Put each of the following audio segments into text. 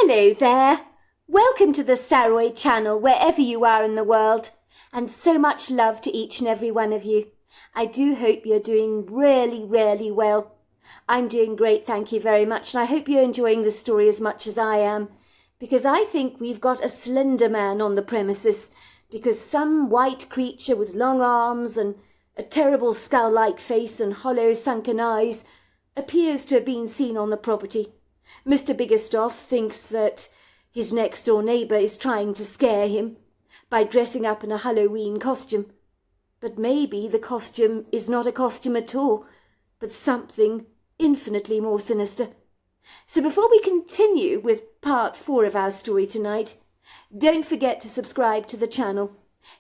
Hello there. Welcome to the Saroy channel wherever you are in the world, and so much love to each and every one of you. I do hope you're doing really well. I'm doing great, thank you very much, and I hope you're enjoying the story as much as I am, because I think we've got a slender man on the premises, because some white creature with long arms and a terrible skull-like face and hollow sunken eyes appears to have been seen on the property. Mr. Biggerstoff thinks that his next-door neighbour is trying to scare him by dressing up in a Halloween costume. But maybe the costume is not a costume at all, but something infinitely more sinister. So before we continue with part 4 of our story tonight, don't forget to subscribe to the channel,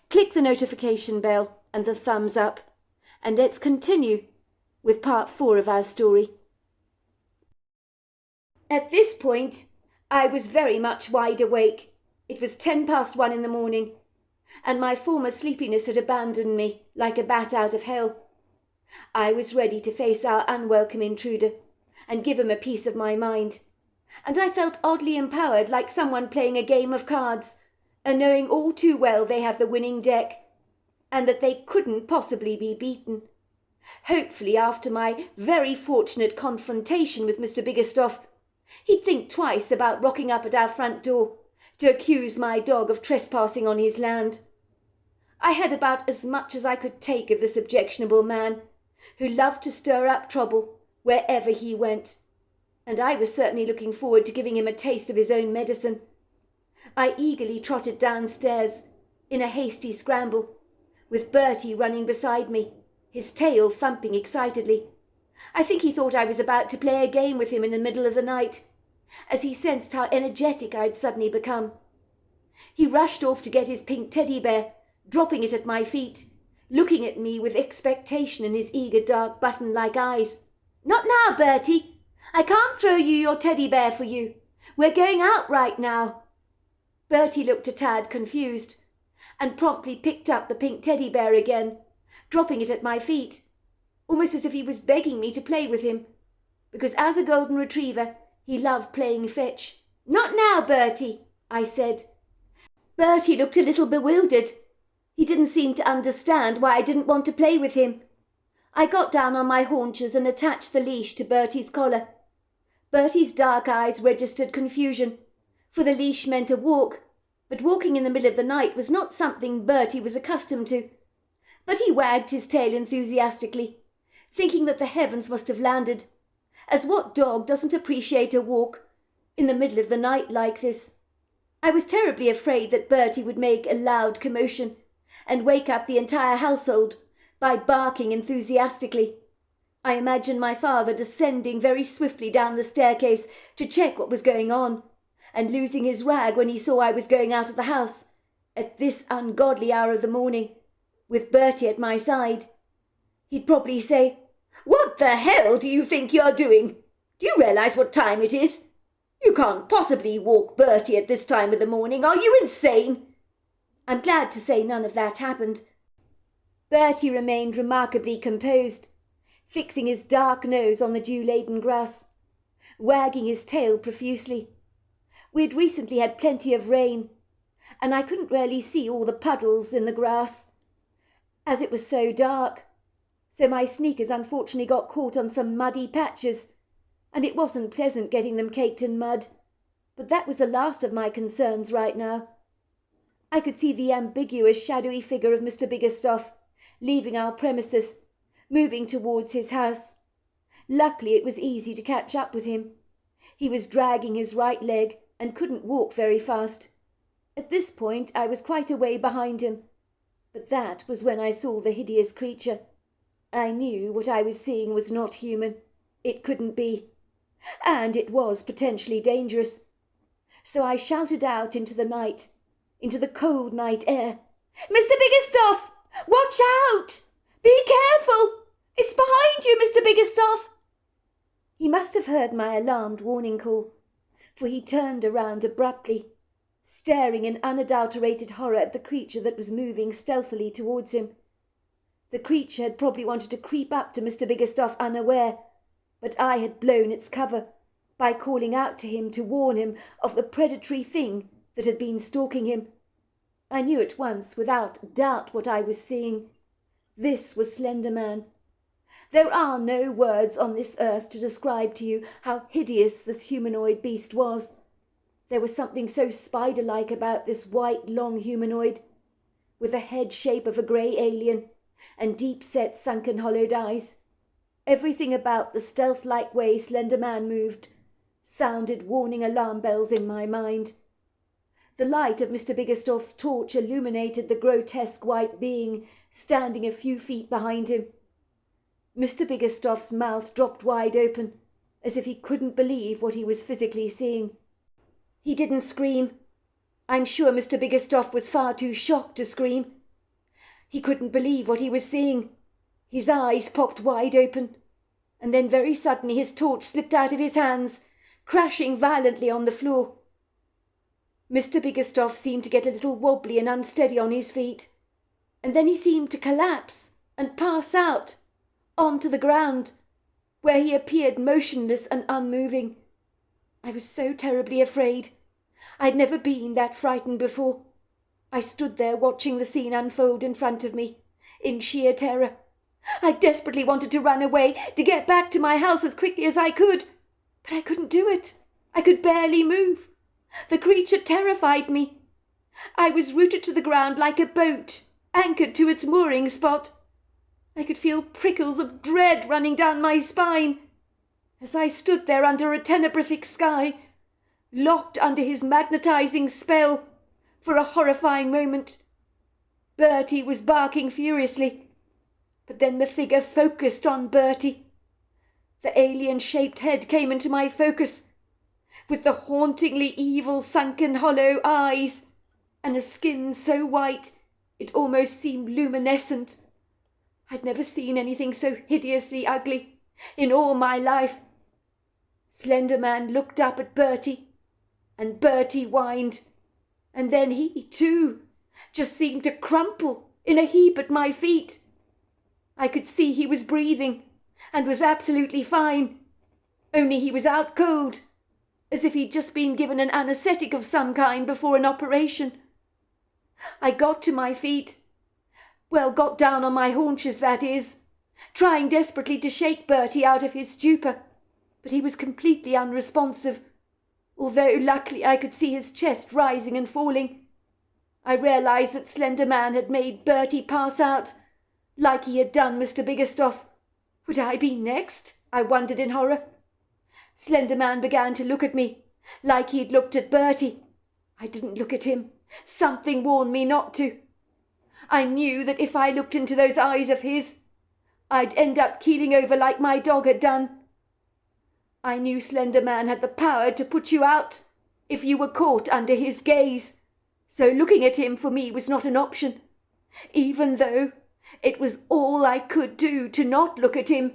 click the notification bell and the thumbs up, and let's continue with part 4 of our story. At this point, I was very much wide awake. It was 1:10 in the morning, and my former sleepiness had abandoned me like a bat out of hell. I was ready to face our unwelcome intruder and give him a piece of my mind, and I felt oddly empowered, like someone playing a game of cards and knowing all too well they have the winning deck and that they couldn't possibly be beaten. Hopefully, after my very fortunate confrontation with Mr. Biggerstoff, he'd think twice about rocking up at our front door to accuse my dog of trespassing on his land. I had about as much as I could take of this objectionable man, who loved to stir up trouble wherever he went, and I was certainly looking forward to giving him a taste of his own medicine. I eagerly trotted downstairs in a hasty scramble, with Bertie running beside me, his tail thumping excitedly. I think he thought I was about to play a game with him in the middle of the night, as he sensed how energetic I'd suddenly become. He rushed off to get his pink teddy bear, dropping it at my feet, looking at me with expectation in his eager dark button-like eyes. "Not now, Bertie. I can't throw you your teddy bear for you. We're going out right now." Bertie looked a tad confused, and promptly picked up the pink teddy bear again, dropping it at my feet, almost as if he was begging me to play with him, because as a golden retriever he loved playing fetch. "Not now, Bertie," I said. Bertie looked a little bewildered. He didn't seem to understand why I didn't want to play with him. I got down on my haunches and attached the leash to Bertie's collar. Bertie's dark eyes registered confusion, for the leash meant a walk, but walking in the middle of the night was not something Bertie was accustomed to. But he wagged his tail enthusiastically, thinking that the heavens must have landed, as what dog doesn't appreciate a walk in the middle of the night like this? I was terribly afraid that Bertie would make a loud commotion and wake up the entire household by barking enthusiastically. I imagined my father descending very swiftly down the staircase to check what was going on, and losing his rag when he saw I was going out of the house at this ungodly hour of the morning, with Bertie at my side. He'd probably say, "What the hell do you think you're doing? Do you realize what time it is? You can't possibly walk Bertie at this time of the morning. Are you insane?" I'm glad to say none of that happened. Bertie remained remarkably composed, fixing his dark nose on the dew-laden grass, wagging his tail profusely. We'd recently had plenty of rain, and I couldn't really see all the puddles in the grass, as it was so dark. So my sneakers unfortunately got caught on some muddy patches, and it wasn't pleasant getting them caked in mud. But that was the last of my concerns right now. I could see the ambiguous, shadowy figure of Mr. Biggerstoff leaving our premises, moving towards his house. Luckily it was easy to catch up with him. He was dragging his right leg and couldn't walk very fast. At this point I was quite a way behind him, but that was when I saw the hideous creature. I knew what I was seeing was not human. It couldn't be. And it was potentially dangerous. So I shouted out into the night, into the cold night air, "Mr. Biggerstoff! Watch out! Be careful! It's behind you, Mr. Biggerstoff!" He must have heard my alarmed warning call, for he turned around abruptly, staring in unadulterated horror at the creature that was moving stealthily towards him. The creature had probably wanted to creep up to Mr. Biggerstoff unaware, but I had blown its cover, by calling out to him to warn him of the predatory thing that had been stalking him. I knew at once, without doubt, what I was seeing. This was Slender Man. There are no words on this earth to describe to you how hideous this humanoid beast was. There was something so spider-like about this white, long humanoid, with the head shape of a grey alien and deep-set, sunken, hollowed eyes. Everything about the stealth-like way Slender Man moved sounded warning alarm bells in my mind. The light of Mr. Biggerstaff's torch illuminated the grotesque white being standing a few feet behind him. Mr. Biggerstaff's mouth dropped wide open, as if he couldn't believe what he was physically seeing. He didn't scream. I'm sure Mr. Biggerstaff was far too shocked to scream. He couldn't believe what he was seeing. His eyes popped wide open, and then very suddenly his torch slipped out of his hands, crashing violently on the floor. Mr. Biggerstaff seemed to get a little wobbly and unsteady on his feet, and then he seemed to collapse and pass out onto the ground, where he appeared motionless and unmoving. I was so terribly afraid. I'd never been that frightened before. I stood there watching the scene unfold in front of me, in sheer terror. I desperately wanted to run away, to get back to my house as quickly as I could, but I couldn't do it. I could barely move. The creature terrified me. I was rooted to the ground like a boat, anchored to its mooring spot. I could feel prickles of dread running down my spine as I stood there under a tenebrific sky, locked under his magnetizing spell for a horrifying moment. Bertie was barking furiously, but then the figure focused on Bertie. The alien-shaped head came into my focus, with the hauntingly evil sunken hollow eyes, and a skin so white it almost seemed luminescent. I'd never seen anything so hideously ugly in all my life. Slender Man looked up at Bertie, and Bertie whined, and then he, too, just seemed to crumple in a heap at my feet. I could see he was breathing, and was absolutely fine, only he was out cold, as if he'd just been given an anaesthetic of some kind before an operation. I got to my feet. Well, got down on my haunches, that is, trying desperately to shake Bertie out of his stupor, but he was completely unresponsive, although luckily I could see his chest rising and falling. I realised that Slender Man had made Bertie pass out, like he had done Mr. Biggerstaff. Would I be next? I wondered in horror. Slender Man began to look at me, like he'd looked at Bertie. I didn't look at him. Something warned me not to. I knew that if I looked into those eyes of his, I'd end up keeling over like my dog had done. I knew Slender Man had the power to put you out if you were caught under his gaze, so looking at him for me was not an option, even though it was all I could do to not look at him.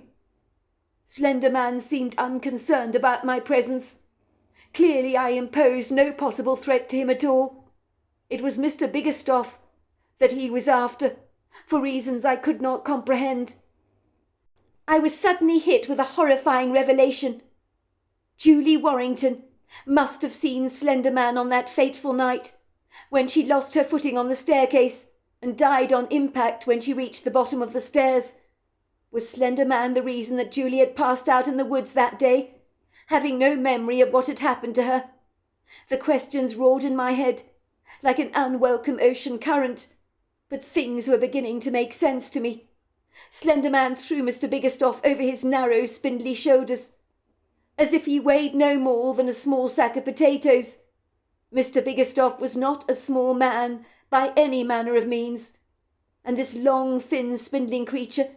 Slender Man seemed unconcerned about my presence. Clearly I imposed no possible threat to him at all. It was Mr. Biggerstaff that he was after, for reasons I could not comprehend. I was suddenly hit with a horrifying revelation. Julie Warrington must have seen Slender Man on that fateful night, when she lost her footing on the staircase and died on impact when she reached the bottom of the stairs. Was Slender Man the reason that Julie had passed out in the woods that day, having no memory of what had happened to her? The questions roared in my head, like an unwelcome ocean current, but things were beginning to make sense to me. Slender Man threw Mr. Biggerstaff over his narrow, spindly shoulders, as if he weighed no more than a small sack of potatoes. Mr. Biggerstaff was not a small man by any manner of means, and this long, thin, spindling creature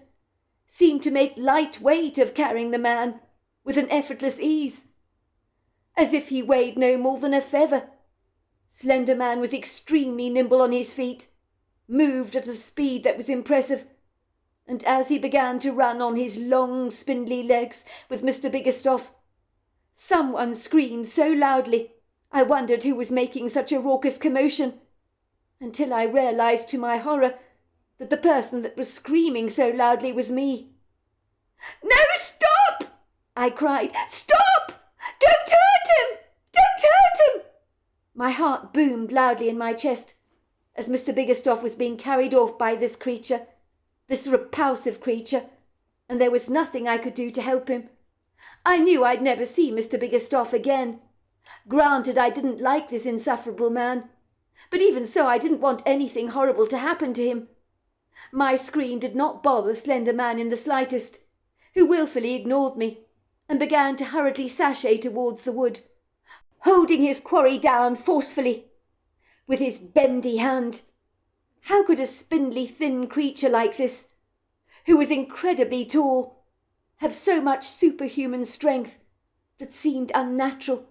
seemed to make light weight of carrying the man with an effortless ease, as if he weighed no more than a feather. Slender Man was extremely nimble on his feet, moved at a speed that was impressive, and as he began to run on his long, spindly legs with Mr. Biggerstaff, someone screamed so loudly I wondered who was making such a raucous commotion, until I realised to my horror that the person that was screaming so loudly was me. "No, stop!" I cried. "Stop! Don't hurt him! Don't hurt him! My heart boomed loudly in my chest as Mr. Biggerstoff was being carried off by this creature, this repulsive creature, and there was nothing I could do to help him. I knew I'd never see Mr. Biggerstoff again. Granted, I didn't like this insufferable man, but even so I didn't want anything horrible to happen to him. My scream did not bother Slender Man in the slightest, who wilfully ignored me and began to hurriedly sashay towards the wood, holding his quarry down forcefully with his bendy hand. How could a spindly, thin creature like this, who was incredibly tall, have so much superhuman strength that seemed unnatural?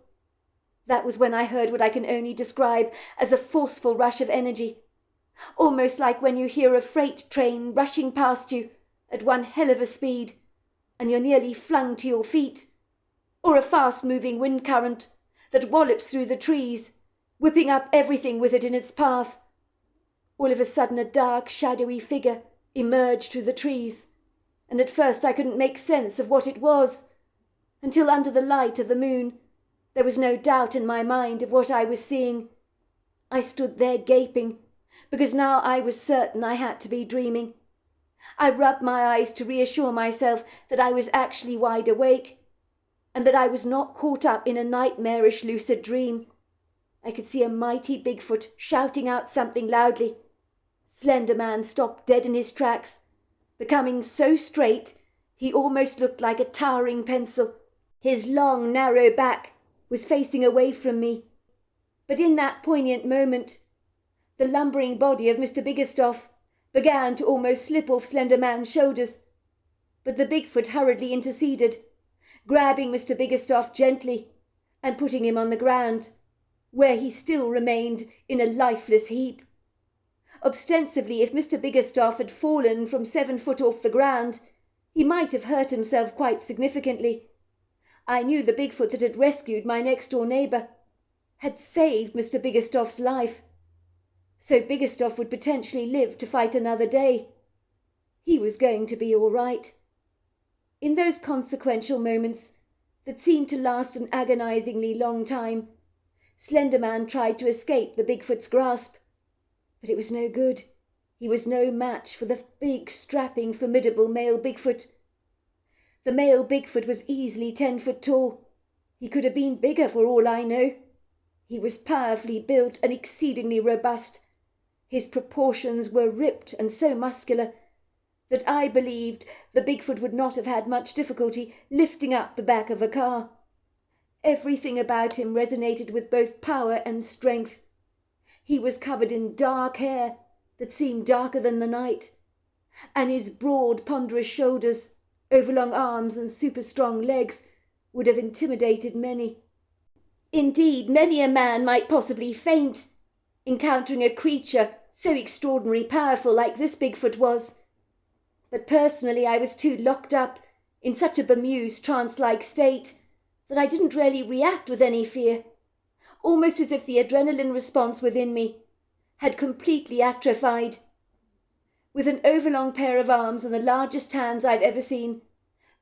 That was when I heard what I can only describe as a forceful rush of energy, almost like when you hear a freight train rushing past you at one hell of a speed and you're nearly flung to your feet, or a fast-moving wind current that wallops through the trees, whipping up everything with it in its path. All of a sudden a dark, shadowy figure emerged through the trees, and at first I couldn't make sense of what it was, until under the light of the moon there was no doubt in my mind of what I was seeing. I stood there gaping, because now I was certain I had to be dreaming. I rubbed my eyes to reassure myself that I was actually wide awake, and that I was not caught up in a nightmarish lucid dream. I could see a mighty Bigfoot shouting out something loudly. Slender Man stopped dead in his tracks, becoming so straight he almost looked like a towering pencil. His long, narrow back was facing away from me. But in that poignant moment, the lumbering body of Mr. Biggerstoff began to almost slip off Slender Man's shoulders. But the Bigfoot hurriedly interceded, grabbing Mr. Biggerstoff gently and putting him on the ground, where he still remained in a lifeless heap. Ostensibly, if Mr. Biggerstoff had fallen from 7 foot off the ground, he might have hurt himself quite significantly. I knew the Bigfoot that had rescued my next-door neighbour had saved Mr. Biggerstoff's life, so Biggerstoff would potentially live to fight another day. He was going to be all right. In those consequential moments that seemed to last an agonizingly long time, Slender Man tried to escape the Bigfoot's grasp, but it was no good. He was no match for the big, strapping, formidable male Bigfoot. The male Bigfoot was easily 10 foot tall. He could have been bigger for all I know. He was powerfully built and exceedingly robust. His proportions were ripped and so muscular that I believed the Bigfoot would not have had much difficulty lifting up the back of a car. Everything about him resonated with both power and strength. He was covered in dark hair that seemed darker than the night, and his broad, ponderous shoulders, overlong arms and super-strong legs would have intimidated many. Indeed, many a man might possibly faint, encountering a creature so extraordinarily powerful like this Bigfoot was. But personally I was too locked up in such a bemused, trance-like state that I didn't really react with any fear, almost as if the adrenaline response within me had completely atrophied. With an overlong pair of arms and the largest hands I've ever seen,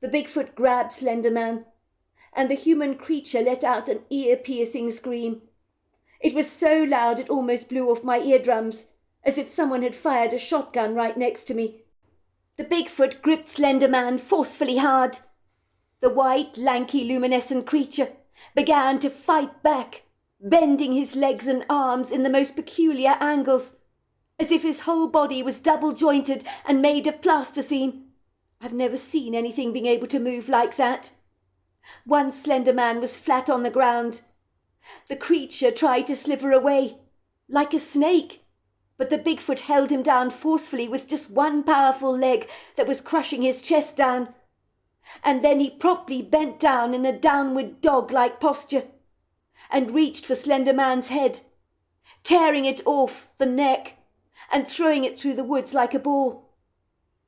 the Bigfoot grabbed Slender Man, and the human creature let out an ear-piercing scream. It was so loud it almost blew off my eardrums, as if someone had fired a shotgun right next to me. The Bigfoot gripped Slender Man forcefully hard. The white, lanky, luminescent creature began to fight back, bending his legs and arms in the most peculiar angles, as if his whole body was double-jointed and made of plasticine. I've never seen anything being able to move like that. Once Slender Man was flat on the ground. The creature tried to slither away, like a snake, but the Bigfoot held him down forcefully with just one powerful leg that was crushing his chest down. And then he promptly bent down in a downward dog-like posture and reached for Slender Man's head, tearing it off the neck and throwing it through the woods like a ball.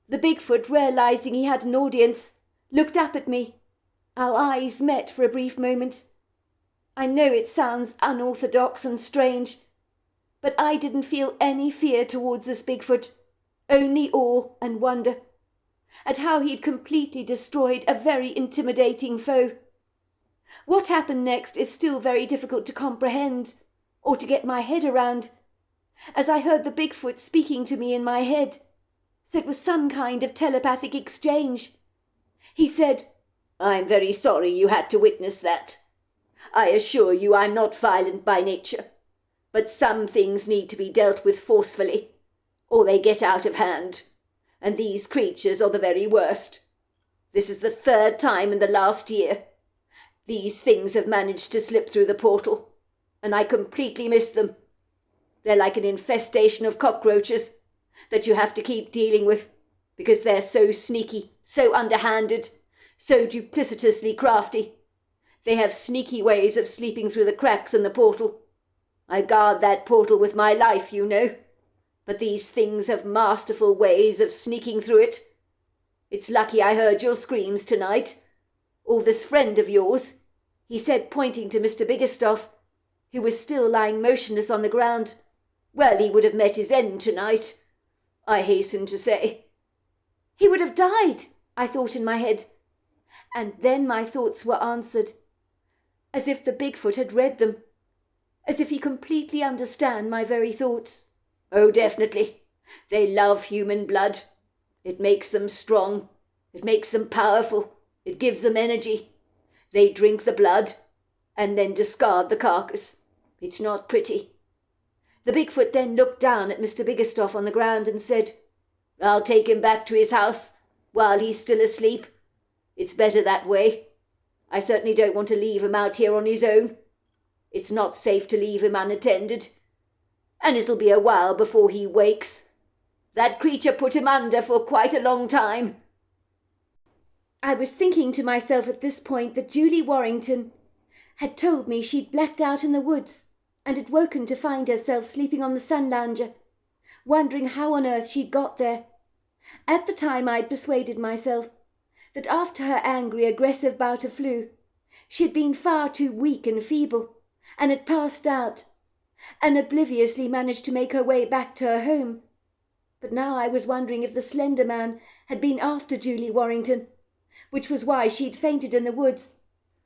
The Bigfoot, realizing he had an audience, looked up at me. Our eyes met for a brief moment. I know it sounds unorthodox and strange, but I didn't feel any fear towards this Bigfoot, only awe and wonder at how he'd completely destroyed a very intimidating foe. What happened next is still very difficult to comprehend, or to get my head around, as I heard the Bigfoot speaking to me in my head, so it was some kind of telepathic exchange. He said, "I'm very sorry you had to witness that. I assure you I'm not violent by nature, but some things need to be dealt with forcefully, or they get out of hand, and these creatures are the very worst. This is the third time in the last year. These things have managed to slip through the portal, and I completely miss them. They're like an infestation of cockroaches that you have to keep dealing with, because they're so sneaky, so underhanded, so duplicitously crafty. They have sneaky ways of sleeping through the cracks in the portal. I guard that portal with my life, you know, but these things have masterful ways of sneaking through it. It's lucky I heard your screams tonight. Or this friend of yours," he said, pointing to Mr. Biggerstoff, who was still lying motionless on the ground. "Well, he would have met his end tonight, I hasten to say." "He would have died," I thought in my head. And then my thoughts were answered, as if the Bigfoot had read them, as if he completely understand my very thoughts. "Oh, definitely. They love human blood. It makes them strong. It makes them powerful. It gives them energy. They drink the blood and then discard the carcass. It's not pretty." The Bigfoot then looked down at Mr. Biggerstoff on the ground and said, "I'll take him back to his house while he's still asleep. It's better that way. I certainly don't want to leave him out here on his own. It's not safe to leave him unattended. And it'll be a while before he wakes. That creature put him under for quite a long time." I was thinking to myself at this point that Julie Warrington had told me she'd blacked out in the woods and had woken to find herself sleeping on the sun lounger, wondering how on earth she'd got there. At the time I'd persuaded myself that after her angry, aggressive bout of flu, she had been far too weak and feeble, and had passed out, and obliviously managed to make her way back to her home. But now I was wondering if the slender man had been after Julie Warrington, which was why she'd fainted in the woods,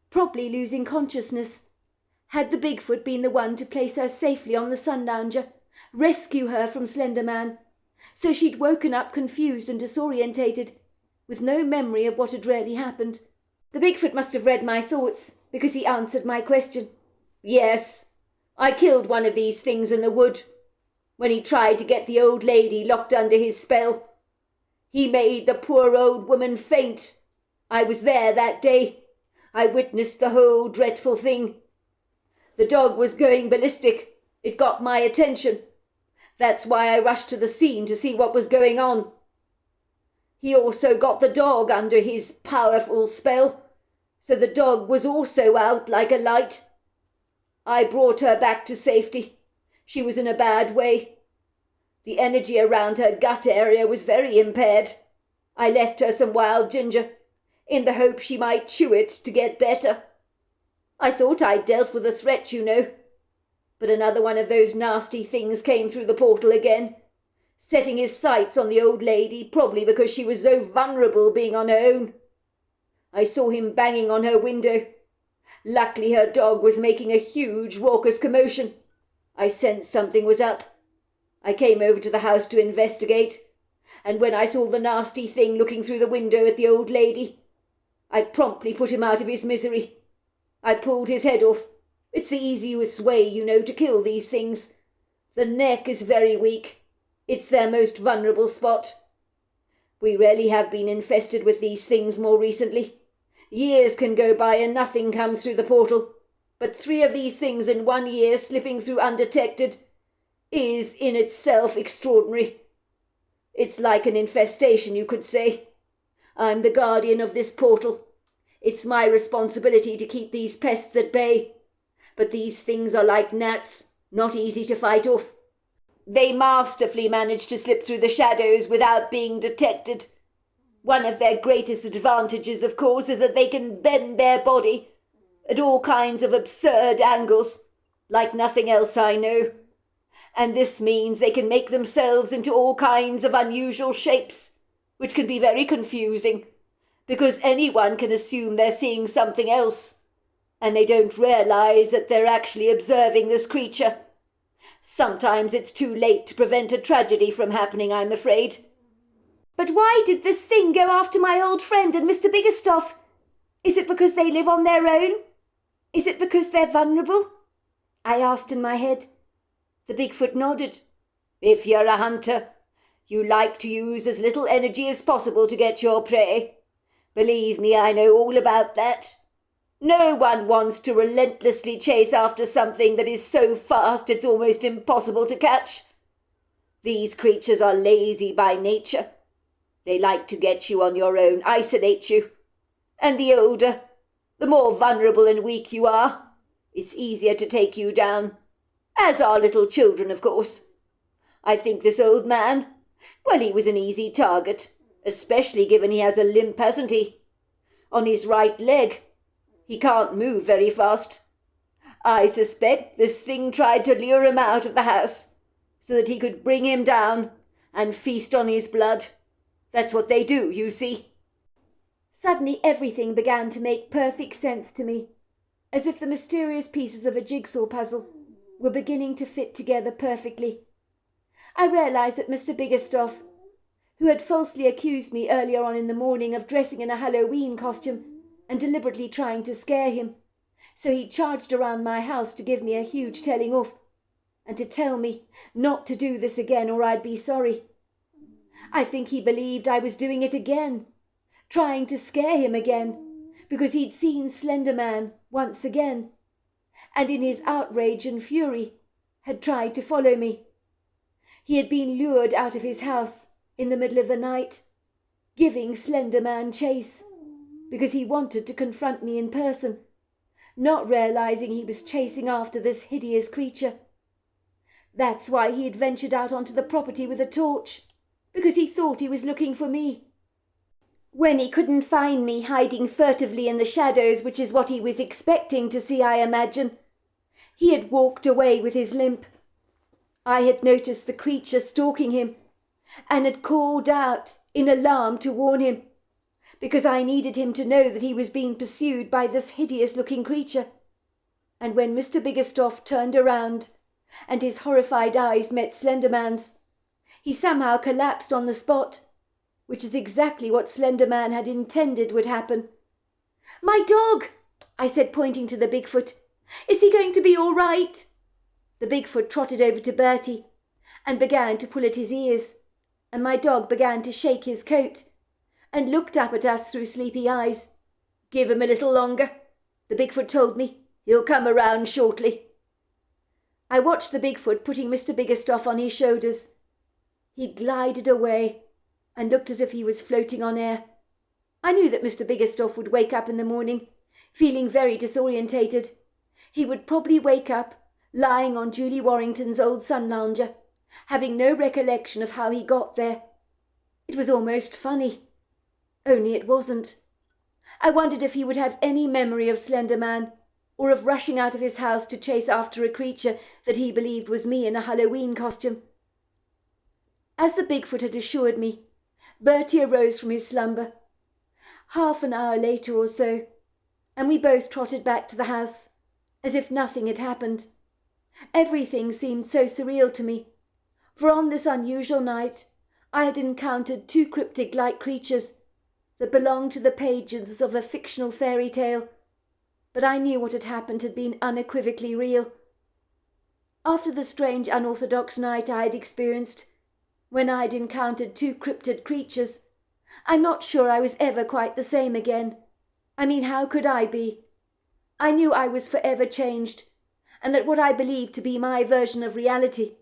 probably losing consciousness. Had the Bigfoot been the one to place her safely on the sun lounger, rescue her from Slender Man, so she'd woken up confused and disorientated, with no memory of what had really happened? The Bigfoot must have read my thoughts, because he answered my question. "Yes, I killed one of these things in the wood, when he tried to get the old lady locked under his spell. He made the poor old woman faint. I was there that day. I witnessed the whole dreadful thing. The dog was going ballistic. It got my attention. That's why I rushed to the scene to see what was going on. He also got the dog under his powerful spell, so the dog was also out like a light. I brought her back to safety. She was in a bad way. The energy around her gut area was very impaired. I left her some wild ginger, in the hope she might chew it to get better. I thought I'd dealt with the threat, you know. But another one of those nasty things came through the portal again, setting his sights on the old lady, probably because she was so vulnerable being on her own. I saw him banging on her window. Luckily her dog was making a huge raucous commotion. I sensed something was up. I came over to the house to investigate, and when I saw the nasty thing looking through the window at the old lady, I promptly put him out of his misery. I pulled his head off. It's the easiest way, you know, to kill these things. The neck is very weak. It's their most vulnerable spot. We rarely have been infested with these things more recently. Years can go by and nothing comes through the portal, but 3 of these things in 1 year slipping through undetected is in itself extraordinary. It's like an infestation, you could say. I'm the guardian of this portal. It's my responsibility to keep these pests at bay. But these things are like gnats, not easy to fight off. They masterfully manage to slip through the shadows without being detected. One of their greatest advantages, of course, is that they can bend their body at all kinds of absurd angles, like nothing else I know. And this means they can make themselves into all kinds of unusual shapes, which can be very confusing, because anyone can assume they're seeing something else. and they don't realize that they're actually observing this creature. Sometimes it's too late to prevent a tragedy from happening, I'm afraid. But why did this thing go after my old friend and Mr. Biggerstoff? Is it because they live on their own? Is it because they're vulnerable? I asked in my head. The Bigfoot nodded. If you're a hunter, you like to use as little energy as possible to get your prey. Believe me, I know all about that. No one wants to relentlessly chase after something that is so fast it's almost impossible to catch. These creatures are lazy by nature. They like to get you on your own, isolate you. And the older, the more vulnerable and weak you are, it's easier to take you down. As are little children, of course. I think this old man, well, he was an easy target, especially given he has a limp, hasn't he? On his right leg. He can't move very fast. I suspect this thing tried to lure him out of the house so that he could bring him down and feast on his blood. That's what they do, you see. Suddenly everything began to make perfect sense to me, as if the mysterious pieces of a jigsaw puzzle were beginning to fit together perfectly. I realized that Mr. Biggerstoff, who had falsely accused me earlier on in the morning of dressing in a Halloween costume and deliberately trying to scare him, so he charged around my house to give me a huge telling off, and to tell me not to do this again or I'd be sorry. I think he believed I was doing it again, trying to scare him again, because he'd seen Slender Man once again, and in his outrage and fury had tried to follow me. He had been lured out of his house in the middle of the night, giving Slender Man chase, because he wanted to confront me in person, not realizing he was chasing after this hideous creature. That's why he had ventured out onto the property with a torch, because he thought he was looking for me. When he couldn't find me hiding furtively in the shadows, which is what he was expecting to see, I imagine, he had walked away with his limp. I had noticed the creature stalking him and had called out in alarm to warn him, because I needed him to know that he was being pursued by this hideous-looking creature. And when Mr. Biggerstoff turned around and his horrified eyes met Slenderman's, he somehow collapsed on the spot, which is exactly what Slenderman had intended would happen. "My dog!" I said, pointing to the Bigfoot. "Is he going to be all right?" The Bigfoot trotted over to Bertie and began to pull at his ears, and my dog began to shake his coat and looked up at us through sleepy eyes. "Give him a little longer," the Bigfoot told me. "He'll come around shortly." I watched the Bigfoot putting Mr. Biggerstoff on his shoulders. He glided away and looked as if he was floating on air. I knew that Mr. Biggerstoff would wake up in the morning, feeling very disorientated. He would probably wake up lying on Julie Warrington's old sun lounger, having no recollection of how he got there. It was almost funny. Only it wasn't. I wondered if he would have any memory of Slender Man, or of rushing out of his house to chase after a creature that he believed was me in a Halloween costume. As the Bigfoot had assured me, Bertie arose from his slumber. Half an hour later or so, and we both trotted back to the house, as if nothing had happened. Everything seemed so surreal to me, for on this unusual night I had encountered two cryptid-like creatures that belonged to the pages of a fictional fairy tale, but I knew what had happened had been unequivocally real. After the strange unorthodox night I had experienced, when I had encountered two cryptid creatures, I'm not sure I was ever quite the same again. I mean, how could I be? I knew I was forever changed, and that what I believed to be my version of reality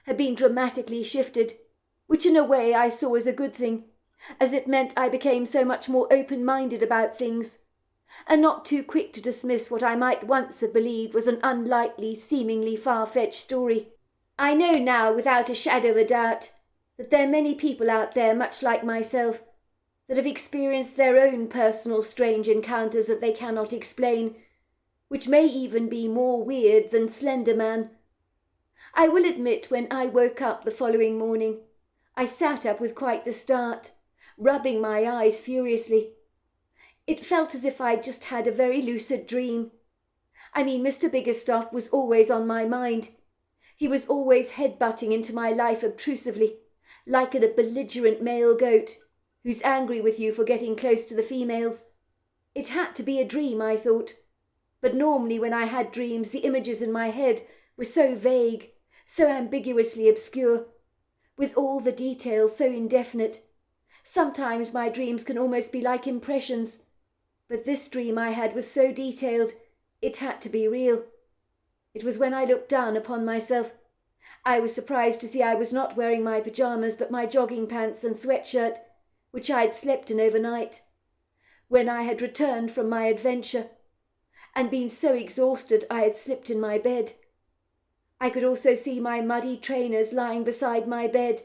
had been dramatically shifted, which in a way I saw as a good thing, as it meant I became so much more open-minded about things, and not too quick to dismiss what I might once have believed was an unlikely, seemingly far-fetched story. I know now, without a shadow of a doubt, that there are many people out there much like myself that have experienced their own personal strange encounters that they cannot explain, which may even be more weird than Slender Man. I will admit, when I woke up the following morning, I sat up with quite the start, rubbing my eyes furiously. It felt as if I'd just had a very lucid dream, Mr. Biggerstaff was always on my mind. He was always head-butting into my life obtrusively, like a belligerent male goat, who's angry with you for getting close to the females. It had to be a dream, I thought. But normally when I had dreams, the images in my head were so vague, so ambiguously obscure, with all the details so indefinite. Sometimes my dreams can almost be like impressions, but this dream I had was so detailed, it had to be real. It was when I looked down upon myself. I was surprised to see I was not wearing my pyjamas but my jogging pants and sweatshirt, which I had slept in overnight, when I had returned from my adventure, and been so exhausted I had slipped in my bed. I could also see my muddy trainers lying beside my bed,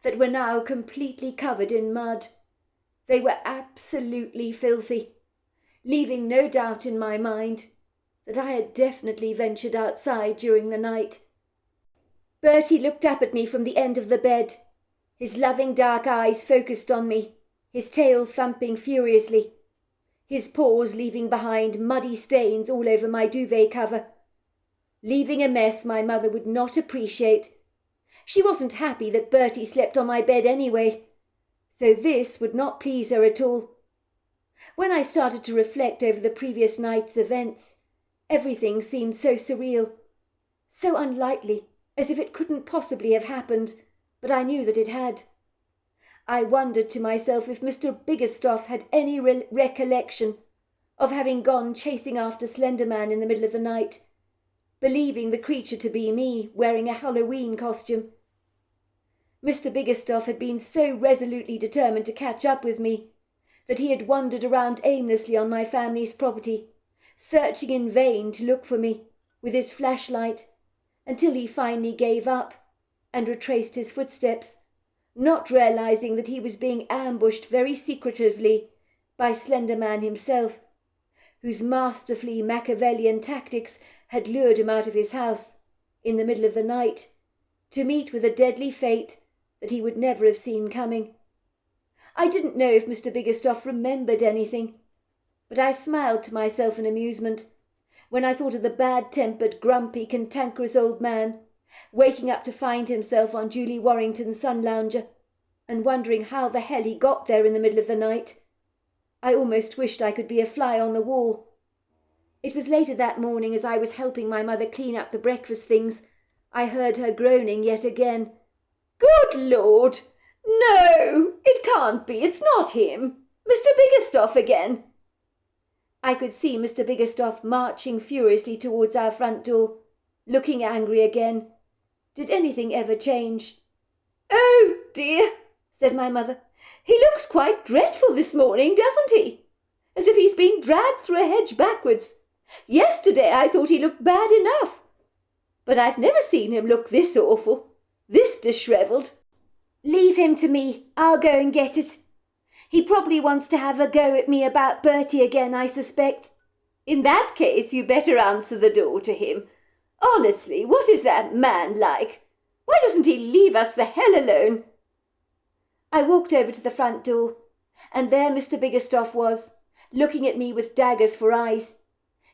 that were now completely covered in mud. They were absolutely filthy, leaving no doubt in my mind that I had definitely ventured outside during the night. Bertie looked up at me from the end of the bed, his loving dark eyes focused on me, his tail thumping furiously, his paws leaving behind muddy stains all over my duvet cover, leaving a mess my mother would not appreciate. She wasn't happy that Bertie slept on my bed anyway, so this would not please her at all. When I started to reflect over the previous night's events, everything seemed so surreal, so unlikely, as if it couldn't possibly have happened, but I knew that it had. I wondered to myself if Mr. Biggerstaff had any recollection of having gone chasing after Slender Man in the middle of the night, believing the creature to be me, wearing a Halloween costume. Mr. Biggerstaff had been so resolutely determined to catch up with me that he had wandered around aimlessly on my family's property, searching in vain to look for me with his flashlight, until he finally gave up and retraced his footsteps, not realizing that he was being ambushed very secretively by Slender Man himself, whose masterfully Machiavellian tactics had lured him out of his house in the middle of the night to meet with a deadly fate that he would never have seen coming. I didn't know if Mr. Biggerstaff remembered anything, but I smiled to myself in amusement when I thought of the bad-tempered, grumpy, cantankerous old man waking up to find himself on Julie Warrington's sun lounger and wondering how the hell he got there in the middle of the night. I almost wished I could be a fly on the wall. It was later that morning, as I was helping my mother clean up the breakfast things, I heard her groaning yet again. "Good Lord! No, it can't be. It's not him. Mr. Biggerstaff again." I could see Mr. Biggerstaff marching furiously towards our front door, looking angry again. Did anything ever change? "Oh, dear," said my mother. "He looks quite dreadful this morning, doesn't he? As if he's been dragged through a hedge backwards. Yesterday I thought he looked bad enough, but I've never seen him look this awful, this dishevelled." "Leave him to me. I'll go and get it. He probably wants to have a go at me about Bertie again, I suspect." "In that case, you better answer the door to him. Honestly, what is that man like? Why doesn't he leave us the hell alone?" I walked over to the front door, and there Mr. Biggerstaff was, looking at me with daggers for eyes.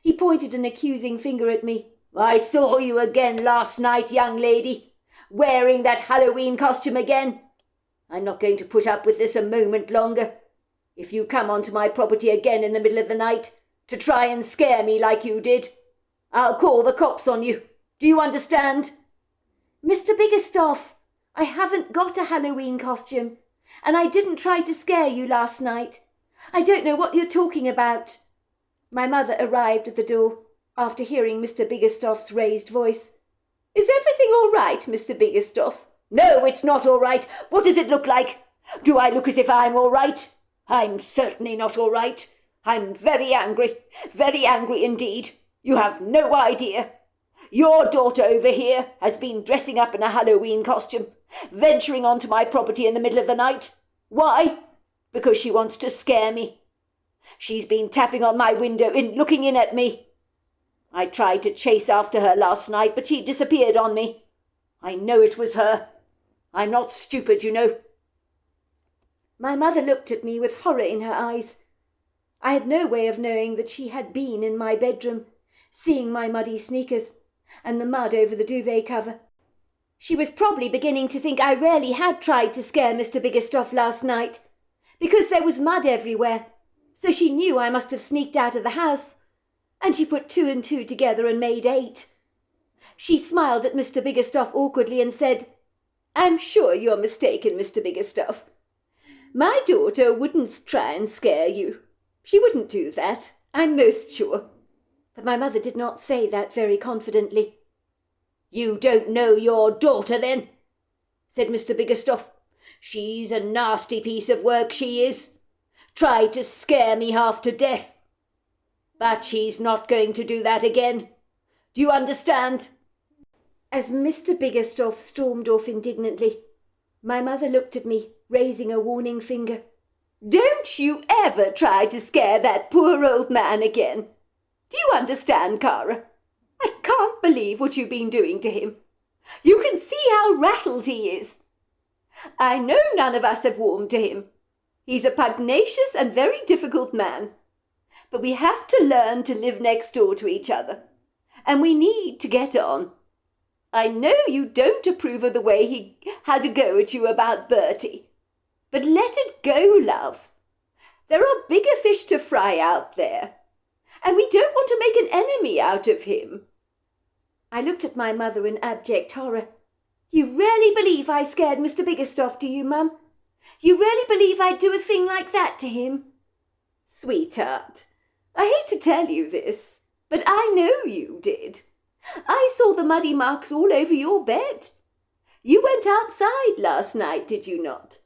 He pointed an accusing finger at me. "I saw you again last night, young lady, wearing that Halloween costume again. I'm not going to put up with this a moment longer. If you come onto my property again in the middle of the night to try and scare me like you did, I'll call the cops on you. Do you understand?" "Mr. Biggerstaff, I haven't got a Halloween costume, and I didn't try to scare you last night. I don't know what you're talking about." My mother arrived at the door after hearing Mr. Biggerstaff's raised voice. "Is everything all right, Mr. Biggerstaff?" "No, it's not all right. What does it look like? Do I look as if I'm all right? I'm certainly not all right. I'm very angry indeed. You have no idea. Your daughter over here has been dressing up in a Halloween costume, venturing onto my property in the middle of the night. Why? Because she wants to scare me. She's been tapping on my window and looking in at me. I tried to chase after her last night, but she disappeared on me. I know it was her. I'm not stupid, you know." My mother looked at me with horror in her eyes. I had no way of knowing that she had been in my bedroom, seeing my muddy sneakers and the mud over the duvet cover. She was probably beginning to think I really had tried to scare Mr. Biggerstoff last night, because there was mud everywhere, so she knew I must have sneaked out of the house, and she put 2 and 2 together and made 8. She smiled at Mr. Biggerstoff awkwardly and said, "I'm sure you're mistaken, Mr. Biggerstoff. My daughter wouldn't try and scare you. She wouldn't do that, I'm most sure." But my mother did not say that very confidently. "You don't know your daughter, then," said Mr. Biggerstoff. "She's a nasty piece of work, she is. Tried to scare me half to death. But she's not going to do that again. Do you understand?" As Mr. Biggerstoff stormed off indignantly, my mother looked at me, raising a warning finger. "Don't you ever try to scare that poor old man again. Do you understand, Cara? I can't believe what you've been doing to him. You can see how rattled he is. I know none of us have warmed to him. He's a pugnacious and very difficult man. But we have to learn to live next door to each other. And we need to get on. I know you don't approve of the way he had a go at you about Bertie. But let it go, love. There are bigger fish to fry out there. And we don't want to make an enemy out of him." I looked at my mother in abject horror. "You really believe I scared Mr. Biggerstoff, do you, Mum? You really believe I'd do a thing like that to him?" "Sweetheart, I hate to tell you this, but I know you did. I saw the muddy marks all over your bed. You went outside last night, did you not?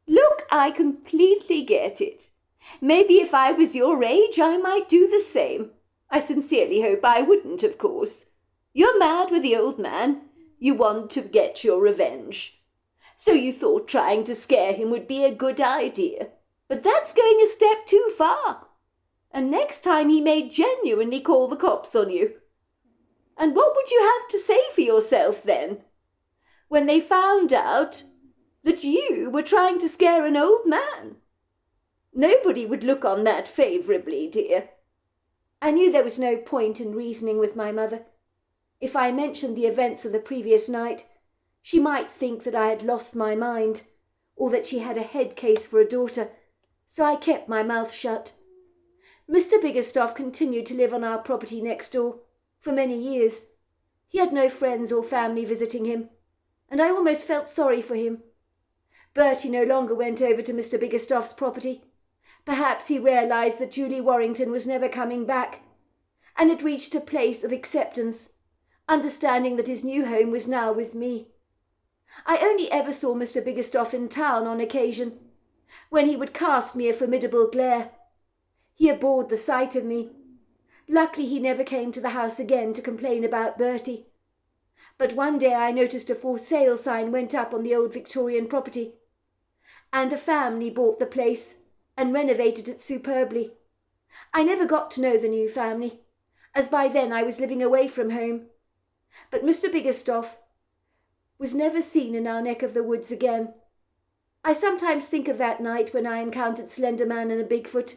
Look, I completely get it. Maybe if I was your age, I might do the same. I sincerely hope I wouldn't, of course. You're mad with the old man. You want to get your revenge. So you thought trying to scare him would be a good idea. But that's going a step too far. And next time he may genuinely call the cops on you. And what would you have to say for yourself then, when they found out that you were trying to scare an old man? Nobody would look on that favourably, dear." I knew there was no point in reasoning with my mother. If I mentioned the events of the previous night, she might think that I had lost my mind, or that she had a head case for a daughter, so I kept my mouth shut. Mr. Biggerstoff continued to live on our property next door for many years. He had no friends or family visiting him, and I almost felt sorry for him. Bertie no longer went over to Mr. Biggerstoff's property. Perhaps he realised that Julie Warrington was never coming back, and had reached a place of acceptance, understanding that his new home was now with me. I only ever saw Mr. Biggerstoff in town on occasion, when he would cast me a formidable glare. He abhorred the sight of me. Luckily he never came to the house again to complain about Bertie. But one day I noticed a for sale sign went up on the old Victorian property, and a family bought the place and renovated it superbly. I never got to know the new family, as by then I was living away from home. But Mr. Biggerstoff was never seen in our neck of the woods again. I sometimes think of that night when I encountered Slender Man and a Bigfoot,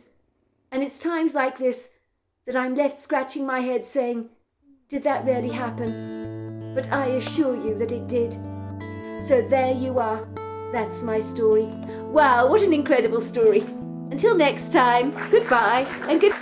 and it's times like this that I'm left scratching my head saying, did that really happen? But I assure you that it did. So there you are. That's my story. Wow, what an incredible story. Until next time, goodbye and good